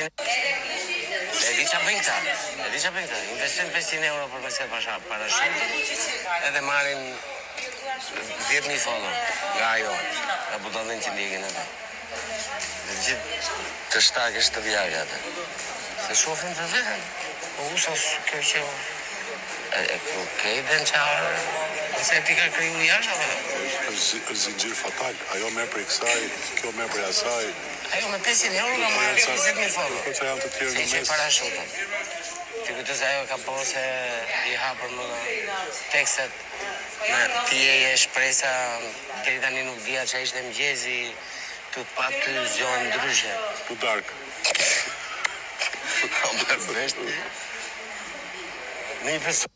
E di qa bëjnë këta, investojnë 500 euro për meset parashutë, edhe marrin 10.000 follow nga ajo, nga budallin që ndjekin atë. Dhe gjithë të shtakë të vjarë atë. Se shofin të vetën, po usa kjo që... Okej, den qarë, nëse ti ka kriju jashtë, apo? Është zinxhir fatal, ajo merr për kësaj, kjo merr për asaj. Ajo me 500 euro ka marrë 20.000 follow. Po që janë të tjerë në mes. Se që parashutën. Ti këtë se ajo ka po se i hapër më tekstet, ti e shpresa, deri tani nuk dhja që ishte mëgjezi, të pa të zjonë ndryshe. Tu dark. Në i përso.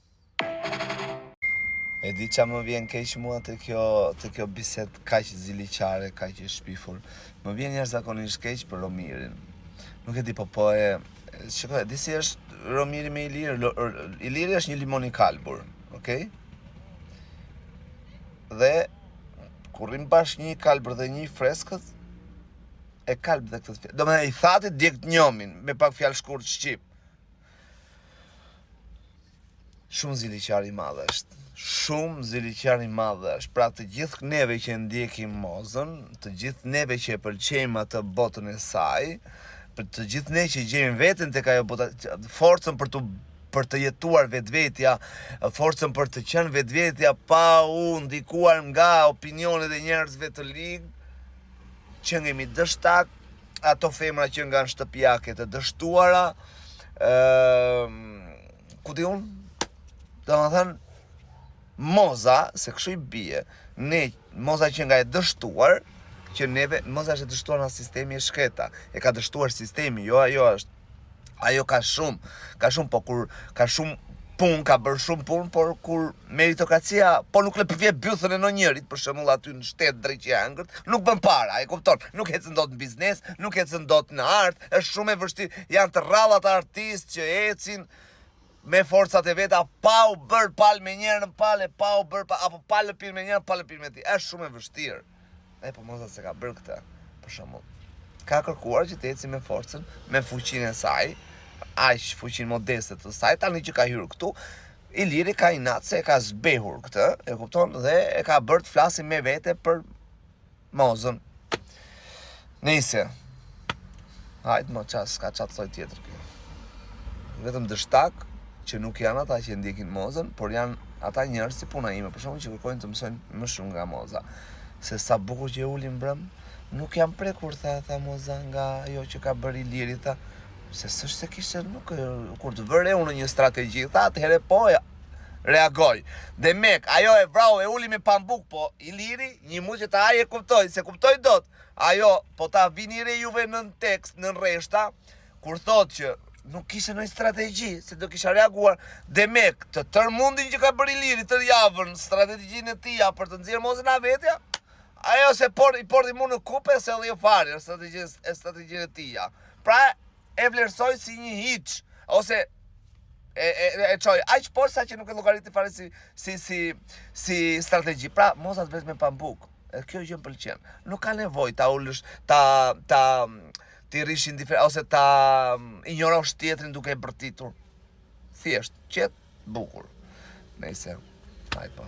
E di qa më vjen keq mua të kjo biset kaq ziliqare, kaq e shpifur. Më vjen jashtëzakonisht keq për Romirin. Nuk e di po e... Shikoj, di si është Romiri me Iliri. Iliri është një limon i kalbur, okej? Dhe kur rrim bash një kalbër dhe një freskët, e kalb dhe këtë fjalë. Domethënë i thati djegt njomin me pak fjalë shkurt shqip. Shumë ziliqar i madh është. Shumë ziliqar i madh është. Pra të gjithë neve që ndjekim mozën, të gjithë neve që e pëlqejmë atë botën e saj, për të gjithë ne që gjejmë veten tek ajo bota, forcën për të jetuar vetvetja, forcën për të qenë vetvetja pa u ndikuar nga opinionet e njerëzve të ligë, që ngemi dështak, ato femra që nga në shtëpiake të dështuara, ku di unë? Do më thënë, moza, se kështu i bie, moza që nga e dështuar, që neve, moza është e dështuar nga sistemi e shketa, e ka dështuar sistemi, jo ajo është, ajo ka shumë, po kur ka shumë pun, ka bërë shumë pun, por kur meritokracia, po nuk le përvje bythën e në njërit, për shembull aty në shtetë drejt që angërt, nuk bën para, e kupton, nuk ecën dot në biznes, nuk ecën dot në art, është shumë e vështirë, janë të rradhat artistë që ecin, me forcat e veta, pa u bërë palë me njerën palë, apo palë pirë me njerën, palë pirë me ti. Është shumë e vështirë. Po moza se ka bërë këtë, për shembull. Ka kërkuar që të eci me forcën, me fuqinë e saj, aq fuqinë modeste të saj, tani që ka hyrë këtu, Iliri ka inat se e ka zbehur këtë, e kupton, dhe e ka bërë të flasim me vete për mozën. Nise. Hajtë më qas, ka qatë thoj tjetër kjo. Vetëm dështak, që nuk janë ata që ndjekin mozën, por janë ata njerëz si puna ime, për shembull që kërkojnë të mësojnë më shumë nga moza. Se sa bukur që uli mbrëm, nuk jam prekur, tha moza, nga ajo që ka bërë Iliri, tha, se s'është se kishte, nuk, kur të vëre unë një strategji, tha, atëhere po, reagoj. Dhe mek, ajo e vrau e uli me pambuk, po Iliri, një mu që ta aje kuptoj, se kuptoj dot, ajo, po ta vini re juve në tekst, në rreshta, kur thot që nuk kishte ndonjë strategji, se do kisha reaguar, dhe mek, të tërë mundin që ka bërë Iliri të javën, strategjinë e tia për të nxjerrë mozën a vetja, ajo se i porti mu në kupe, se edhe jo fare, strategjinë e tia. Pra, e vlerësoj si një hiç, ose e qoj, aq por sa që nuk e llogariti fare si strategji. Pra, mozat vetëm me pambuk, kjo gjë më pëlqen. Nuk ka nevojë ta ulësh, ti rish indiferent, ose ta injorosh tjetrin duke e bërtitur. Thjesht, qetë, bukur. Nëjse, hajt po.